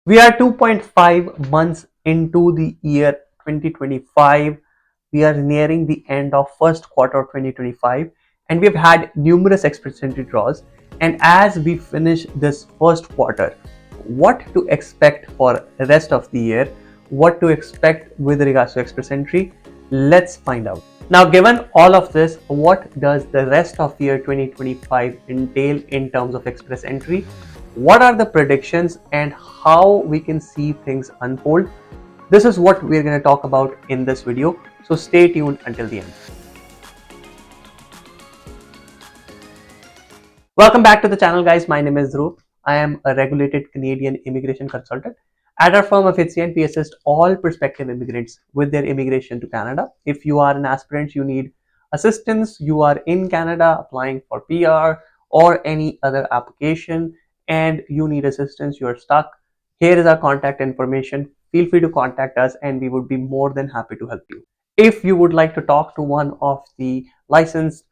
We are 2.5 months into the year 2025. We are nearing the end of first quarter of 2025 and we've had numerous express entry draws. And as we finish this first quarter, what to expect for the rest of the year, what to expect with regards to express entry, let's find out. Now, given all of this, what does the rest of year 2025 entail in terms of express entry? What are the predictions and how we can see things unfold? This is what we're going to talk about in this video. So stay tuned until the end. Welcome back to the channel, guys. My name is Dhruv. I am a regulated Canadian immigration consultant. At our firm of HCN, we assist all prospective immigrants with their immigration to Canada. If you are an aspirant, you need assistance, you are in Canada applying for PR or any other application, and you need assistance, you're stuck, here is our contact information. Feel free to contact us and we would be more than happy to help you. If you would like to talk to one of the licensed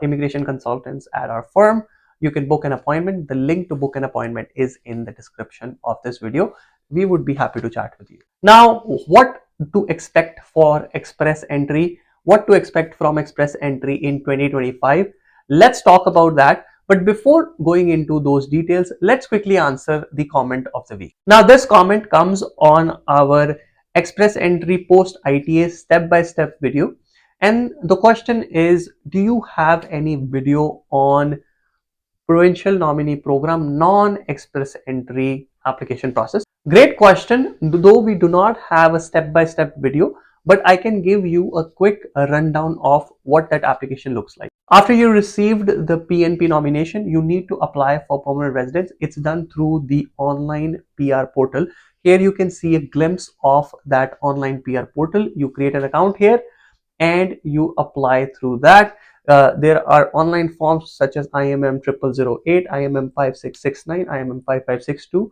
immigration consultants at our firm, you can book an appointment. The link to book an appointment is in the description of this video. We would be happy to chat with you. Now, what to expect for express entry? What to expect from express entry in 2025? Let's talk about that. But before going into those details, let's quickly answer the comment of the week. Now, this comment comes on our express entry post ITAs step-by-step video. And the question is, do you have any video on provincial nominee program non-express entry application process? Great question. Though we do not have a step-by-step video, but I can give you a quick rundown of what that application looks like. After you received the PNP nomination, you need to apply for permanent residence. It's done through the online PR portal. Here you can see a glimpse of that online PR portal. You create an account here and you apply through that. There are online forms such as IMM 0008, IMM 5669, IMM 5562,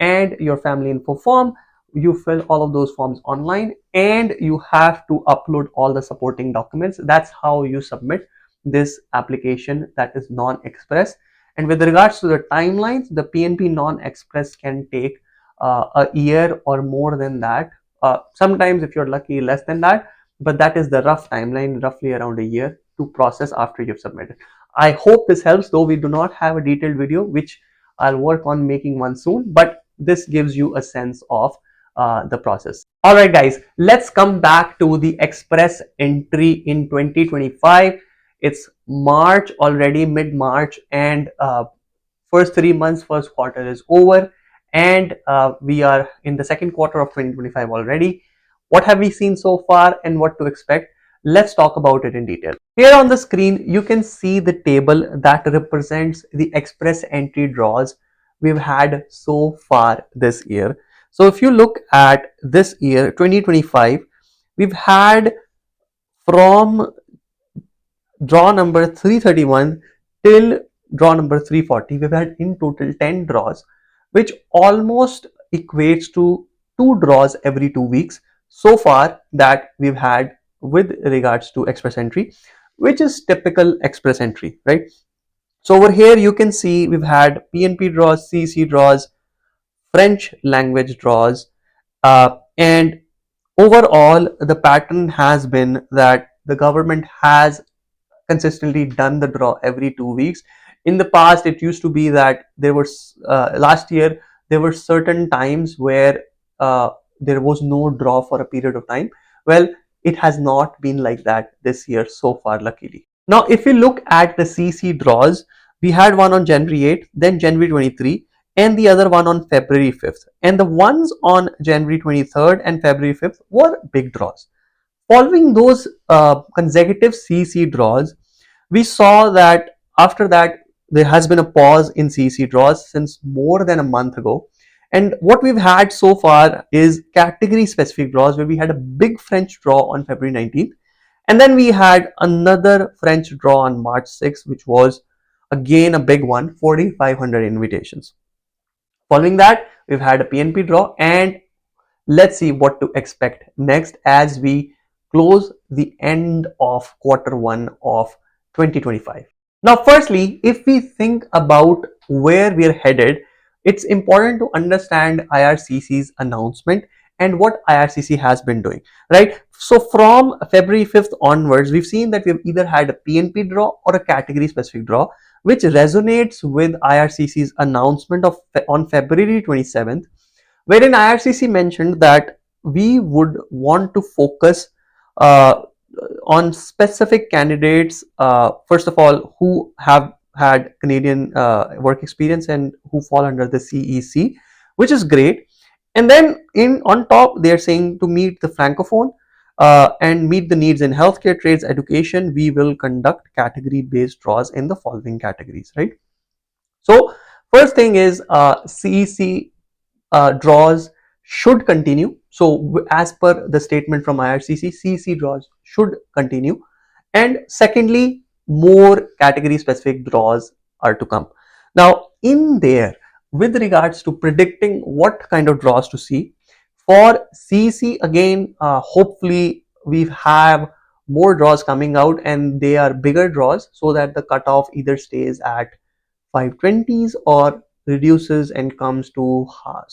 and your family info form. You fill all of those forms online and you have to upload all the supporting documents. That's how you submit this application that is non-express. And with regards to the timelines, the PNP non-express can take a year or more than that. Sometimes, if you're lucky, less than that. But that is the rough timeline, roughly around a year to process after you've submitted. I hope this helps, though we do not have a detailed video, which I'll work on making one soon, but this gives you a sense of the process. All right, guys, let's come back to the express entry in 2025. It's March already, mid-March, and first 3 months, first quarter is over, and we are in the second quarter of 2025 already. What have we seen so far and what to expect? Let's talk about it in detail. Here on the screen, you can see the table that represents the express entry draws we've had so far this year. So if you look at this year, 2025, we've had from draw number 331 till draw number 340, we've had in total 10 draws, which almost equates to 2 draws every 2 weeks so far that we've had with regards to express entry, which is typical express entry, right? So over here you can see we've had PNP draws, CC draws, French language draws, and overall the pattern has been that the government has consistently done the draw every 2 weeks. In the past, it used to be that there was last year there were certain times where there was no draw for a period of time. Well, it has not been like that this year so far, luckily. Now, if we look at the CC draws, we had one on January 8th, then January 23, and the other one on February 5th. And the ones on January 23rd and February 5th were big draws. Following those consecutive CC draws, we saw that after that there has been a pause in CC draws since more than a month ago. And what we've had so far is category specific draws, where we had a big French draw on February 19th. And then we had another French draw on March 6th, which was again a big one, 4,500 invitations. Following that, we've had a PNP draw, and let's see what to expect next as we close the end of quarter one of 2025. Now, firstly, if we think about where we're headed, it's important to understand IRCC's announcement and what IRCC has been doing, right? So from February 5th onwards, we've seen that we've either had a PNP draw or a category specific draw, which resonates with IRCC's announcement of on February 27th, wherein IRCC mentioned that we would want to focus uh, on specific candidates, first of all, who have had Canadian work experience and who fall under the CEC, which is great. And then in on top, they are saying to meet the francophone and meet the needs in healthcare, trades, education, we will conduct category-based draws in the following categories, right? So first thing is CEC draws should continue. So as per the statement from IRCC, CEC draws should continue. And secondly, more category specific draws are to come. Now in there, with regards to predicting what kind of draws to see, for CEC again, hopefully we have more draws coming out and they are bigger draws so that the cutoff either stays at 520s or reduces and comes to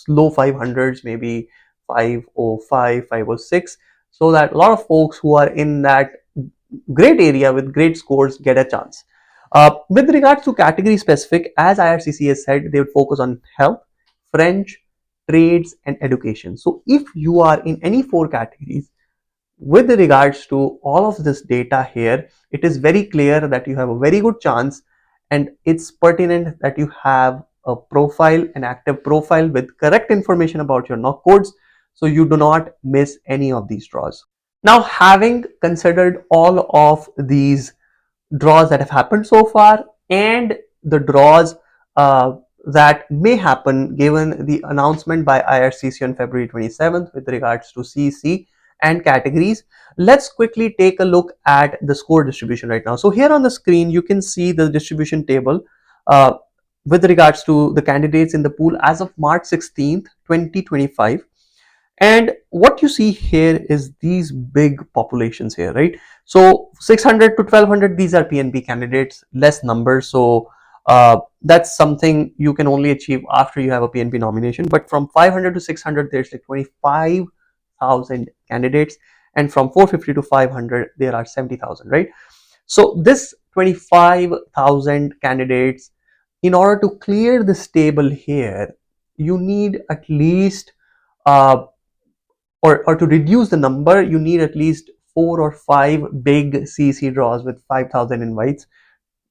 low 500s, maybe 505, 506, so that a lot of folks who are in that great area with great scores get a chance. With regards to category specific, as IRCC has said, they would focus on health, French, trades, and education. So if you are in any four categories, with regards to all of this data here, it is very clear that you have a very good chance, and it's pertinent that you have a profile, an active profile with correct information about your knock codes, so you do not miss any of these draws. Now, having considered all of these draws that have happened so far and the draws uh, that may happen given the announcement by IRCC on February 27th with regards to CC and categories, let's quickly take a look at the score distribution right now. So here on the screen, you can see the distribution table uh, with regards to the candidates in the pool as of March 16th, 2025. And what you see here is these big populations here, right? So 600 to 1200, these are PNP candidates, less numbers. So that's something you can only achieve after you have a PNP nomination. But from 500 to 600, there's like 25,000 candidates. And from 450 to 500, there are 70,000, right? So this 25,000 candidates, in order to clear this table here, you need at least uh, or to reduce the number, you need at least 4 or 5 big CC draws with 5,000 invites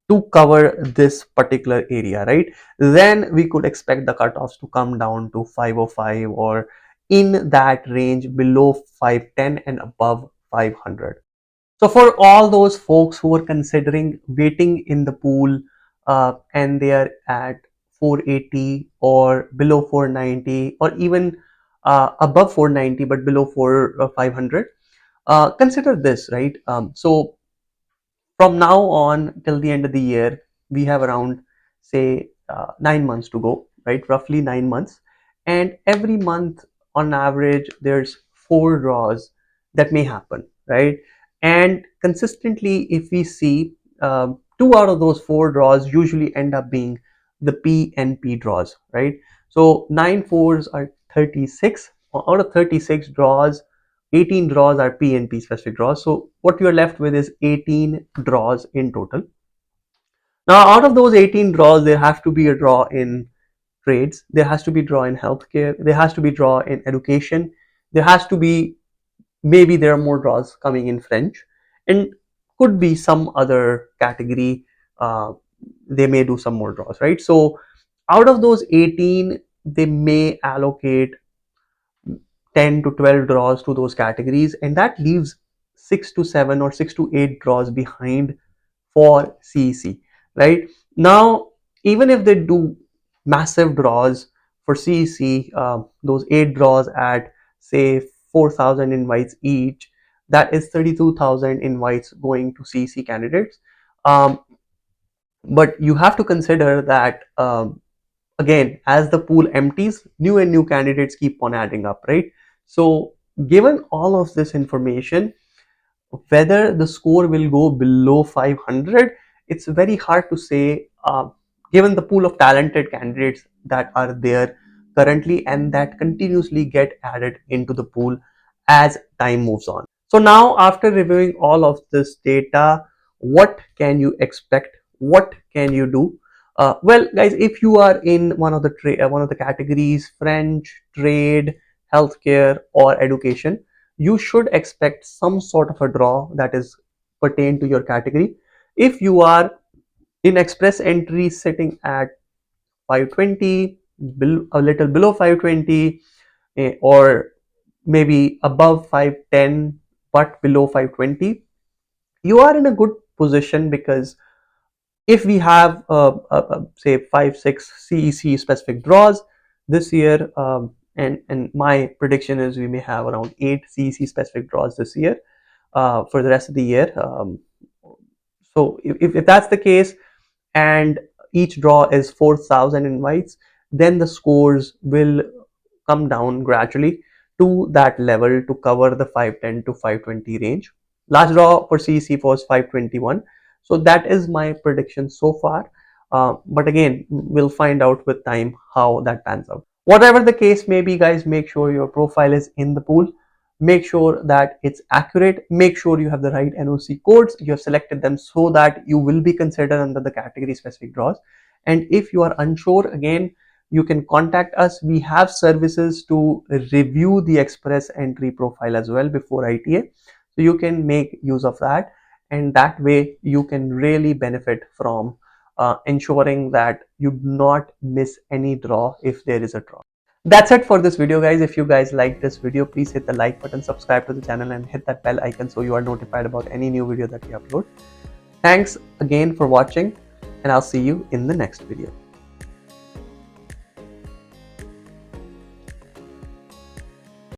to cover this particular area, right? Then we could expect the cutoffs to come down to 505 or in that range below 510 and above 500. So for all those folks who are considering waiting in the pool and they are at 480 or below 490 or even above 490 but below 500, consider this, right? So from now on till the end of the year, we have around, say, 9 months to go, right? Roughly 9 months. And every month, on average, there's four draws that may happen, right? And consistently, if we see two out of those four draws usually end up being the PNP draws, right? So 9 fours are 36. Out of 36 draws, 18 draws are PNP specific draws. So what you're left with is 18 draws in total. Now, out of those 18 draws, there have to be a draw in trades, there has to be draw in healthcare, there has to be draw in education, there has to be, maybe there are more draws coming in French, and could be some other category. They may do some more draws, right? So out of those 18, they may allocate 10 to 12 draws to those categories, and that leaves 6 to 7 or 6 to 8 draws behind for CEC, right? Now, even if they do massive draws for CEC, those 8 draws at say 4,000 invites each, that is 32,000 invites going to CEC candidates. Um, but you have to consider that again, as the pool empties, new and new candidates keep on adding up, right? So given all of this information, whether the score will go below 500, it's very hard to say. given the pool of talented candidates that are there currently and that continuously get added into the pool as time moves on. So now, after reviewing all of this data, what can you expect? What can you do? Well, guys, if you are in one of the categories, French, trade, healthcare, or education, you should expect some sort of a draw that is pertain to your category. If you are in express entry sitting at 520, a little below 520, or maybe above 510 but below 520, you are in a good position, because if we have say 5-6 CEC specific draws this year, and my prediction is we may have around 8 CEC specific draws this year for the rest of the year. So if that's the case, and each draw is 4,000 invites, then the scores will come down gradually to that level to cover the 510 to 520 range. Last draw for CEC was 521. So that is my prediction so far. But again, we'll find out with time how that pans out. Whatever the case may be, guys, make sure your profile is in the pool. Make sure that it's accurate. Make sure you have the right NOC codes. You have selected them so that you will be considered under the category specific draws. And if you are unsure, again, you can contact us. We have services to review the express entry profile as well before ITA. So you can make use of that. And that way you can really benefit from ensuring that you do not miss any draw if there is a draw. That's it for this video, guys. If you guys like this video, please hit the like button, subscribe to the channel, and hit that bell icon so you are notified about any new video that we upload. Thanks again for watching, and I'll see you in the next video.